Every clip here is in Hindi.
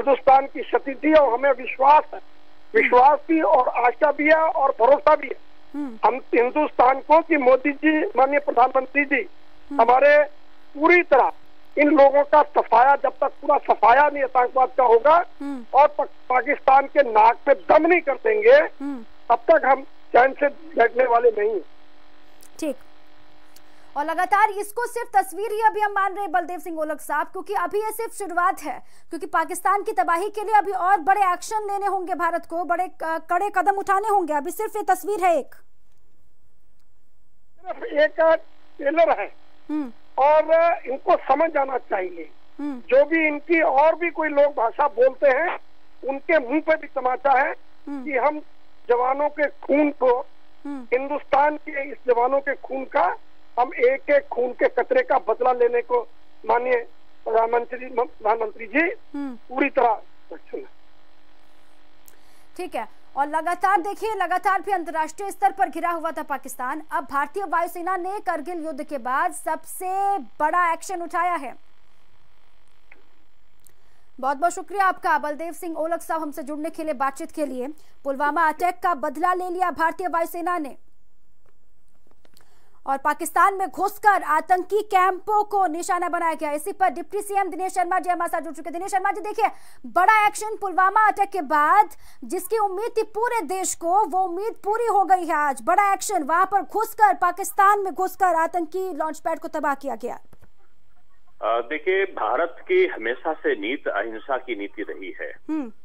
हिंदुस्तान की क्षति थी और हमें विश्वास है, विश्वास भी और आशा भी है और भरोसा भी है हम हिंदुस्तान को कि मोदी जी, माननीय प्रधानमंत्री जी हमारे पूरी तरह इन लोगों का सफाया, जब तक पूरा सफाया नहीं आतंकवाद का होगा और पाकिस्तान के नाक पे दम नहीं कर देंगे तब तक हम चैन से बैठने वाले नहीं। ठीक। और लगातार इसको सिर्फ तस्वीर ही अभी हम मान रहे हैं बलदेव सिंह ओलख साहब, क्योंकि अभी ये सिर्फ शुरुआत है, क्योंकि पाकिस्तान की तबाही के लिए अभी और बड़े एक्शन लेने होंगे, भारत को बड़े कड़े कदम उठाने होंगे। अभी सिर्फ ये तस्वीर है, एक ट्रेलर है और इनको समझ जाना चाहिए। जो भी इनकी और भी कोई लोग भाषा बोलते हैं उनके मुंह पे भी तमाचा है कि हम जवानों के खून को, हिंदुस्तान के इस जवानों के खून का, हम एक एक खून के कतरे का बदला लेने को माननीय प्रधानमंत्री जी पूरी तरह सक्षम है। ठीक है। और लगातार देखिए, लगातार भी अंतर्राष्ट्रीय स्तर पर घिरा हुआ था पाकिस्तान। अब भारतीय वायुसेना ने करगिल युद्ध के बाद सबसे बड़ा एक्शन उठाया है। बहुत बहुत शुक्रिया आपका बलदेव सिंह ओलख साहब, हमसे जुड़ने के लिए, बातचीत के लिए। पुलवामा अटैक का बदला ले लिया भारतीय वायुसेना ने और पाकिस्तान में घुसकर आतंकी कैंपों को निशाना बनाया गया। इसी पर डिप्टी सीएम दिनेश शर्मा जी हमारे साथ जुड़ चुके। दिनेश शर्मा जी, देखिए बड़ा एक्शन पुलवामा अटैक के बाद, जिसकी उम्मीद थी पूरे देश को, वो उम्मीद पूरी हो गई है। आज बड़ा एक्शन, वहां पर घुसकर, पाकिस्तान में घुसकर आतंकी लॉन्च पैड को तबाह किया गया। देखिए, भारत की हमेशा से नीति अहिंसा की नीति रही है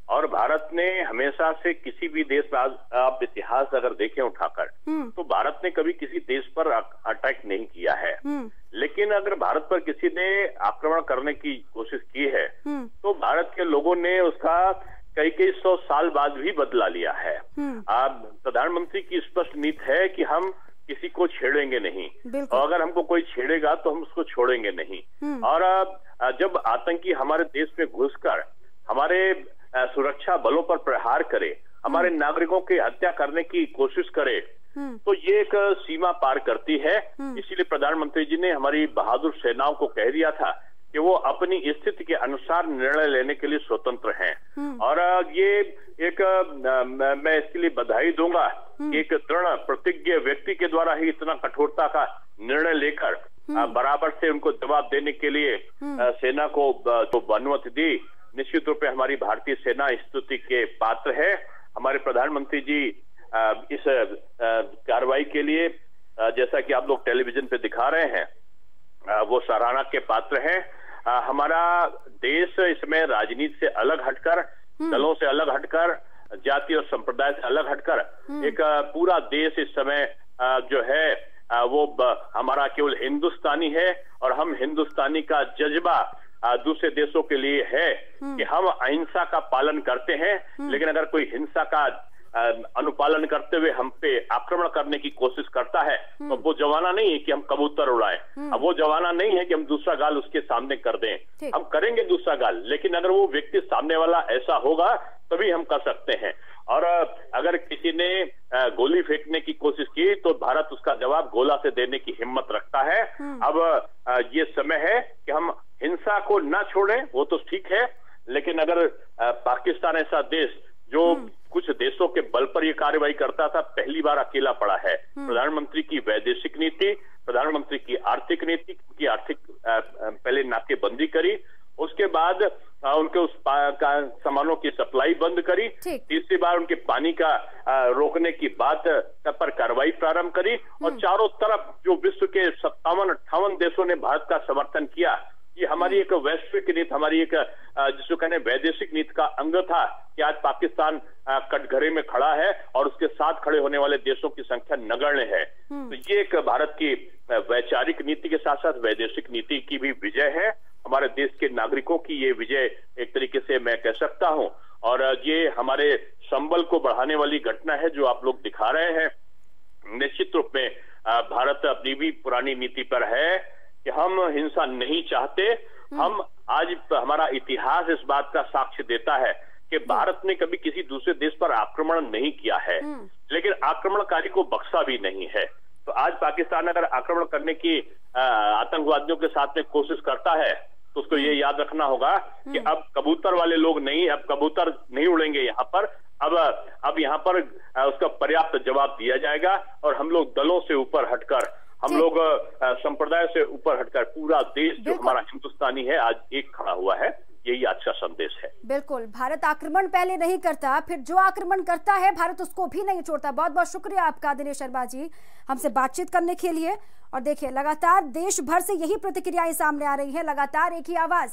और भारत ने हमेशा से किसी भी देश पर, आप इतिहास अगर देखें उठाकर, तो भारत ने कभी किसी देश पर अटैक नहीं किया है। लेकिन अगर भारत पर किसी ने आक्रमण करने की कोशिश की है तो भारत के लोगों ने उसका कई सौ साल बाद भी बदला लिया है। प्रधानमंत्री की स्पष्ट नीति है कि हम किसी को छेड़ेंगे नहीं और अगर हमको कोई छेड़ेगा तो हम उसको छोड़ेंगे नहीं। और जब आतंकी हमारे देश में घुसकर हमारे सुरक्षा बलों पर प्रहार करे, हमारे नागरिकों की हत्या करने की कोशिश करे, तो ये एक सीमा पार करती है। इसीलिए प्रधानमंत्री जी ने हमारी बहादुर सेनाओं को कह दिया था कि वो अपनी स्थिति के अनुसार निर्णय लेने के लिए स्वतंत्र हैं। और ये एक मैं इसके लिए बधाई दूंगा कि एक दृढ़ प्रतिज्ञ व्यक्ति के द्वारा ही इतना कठोरता का निर्णय लेकर बराबर से उनको जवाब देने के लिए सेना को तो अनुमति दी। निश्चित रूप से हमारी भारतीय सेना स्तुति के पात्र है। हमारे प्रधानमंत्री जी इस कार्रवाई के लिए, जैसा कि आप लोग टेलीविजन पे दिखा रहे हैं, वो सराहना के पात्र हैं। हमारा देश इसमें राजनीति से अलग हटकर, दलों से अलग हटकर, जाति और संप्रदाय से अलग हटकर एक पूरा देश इस समय जो है वो हमारा केवल हिंदुस्तानी है और हम हिंदुस्तानी का जज्बा दूसरे देशों के लिए है कि हम अहिंसा का पालन करते हैं, लेकिन अगर कोई हिंसा का अनुपालन करते हुए हम पे आक्रमण करने की कोशिश करता है तो वो जमाना नहीं है कि हम कबूतर उड़ाएं। अब वो जमाना नहीं है कि हम दूसरा गाल उसके सामने कर दें। हम करेंगे दूसरा गाल, लेकिन अगर वो व्यक्ति सामने वाला ऐसा होगा तभी हम कर सकते हैं। और अगर किसी ने गोली फेंकने की कोशिश की तो भारत उसका जवाब गोला से देने की हिम्मत रखता है। अब ये समय है कि हम हिंसा को ना छोड़ें, वो तो ठीक है, लेकिन अगर पाकिस्तान ऐसा देश जो कुछ देशों के बल पर यह कार्रवाई करता था, पहली बार अकेला पड़ा है। प्रधानमंत्री की वैदेशिक नीति, प्रधानमंत्री की आर्थिक नीति, की आर्थिक पहले नाकेबंदी करी, उसके बाद उनके उस सामानों की सप्लाई बंद करी, तीसरी बार उनके पानी का रोकने की बात पर कार्रवाई प्रारंभ करी और चारों तरफ जो विश्व के 57-58 देशों ने भारत का समर्थन किया। ये हमारी एक वैश्विक नीति, हमारी एक जिसको कहने वैदेशिक नीति का अंग था कि आज पाकिस्तान कटघरे में खड़ा है और उसके साथ खड़े होने वाले देशों की संख्या नगण्य है। तो ये एक भारत की वैचारिक नीति के साथ साथ वैदेशिक नीति की भी विजय है। हमारे देश के नागरिकों की ये विजय एक तरीके से मैं कह सकता हूं, और ये हमारे संबल को बढ़ाने वाली घटना है जो आप लोग दिखा रहे हैं। निश्चित रूप में भारत अपनी भी पुरानी नीति पर है कि हम हिंसा नहीं चाहते। हम आज हमारा इतिहास इस बात का साक्ष्य देता है कि भारत ने कभी किसी दूसरे देश पर आक्रमण नहीं किया है, लेकिन आक्रमणकारी को बख्शा भी नहीं है। तो आज पाकिस्तान अगर आक्रमण करने की आतंकवादियों के साथ में कोशिश करता है तो उसको ये याद रखना होगा कि अब कबूतर वाले लोग नहीं, अब कबूतर नहीं उड़ेंगे यहाँ पर। अब यहाँ पर उसका पर्याप्त जवाब दिया जाएगा और हम लोग दलों से ऊपर हटकर, हम लोग संप्रदाय से ऊपर हटकर पूरा देश जो हमारा हिंदुस्तानी है आज एक खड़ा हुआ है। यही आज का संदेश है। बिल्कुल, भारत आक्रमण पहले नहीं करता, फिर जो आक्रमण करता है भारत उसको भी नहीं छोड़ता। बहुत बहुत शुक्रिया आपका दिनेश शर्मा जी हमसे बातचीत करने के लिए। और देखिए लगातार देश भर से यही प्रतिक्रियाएं सामने आ रही है, लगातार एक ही आवाज।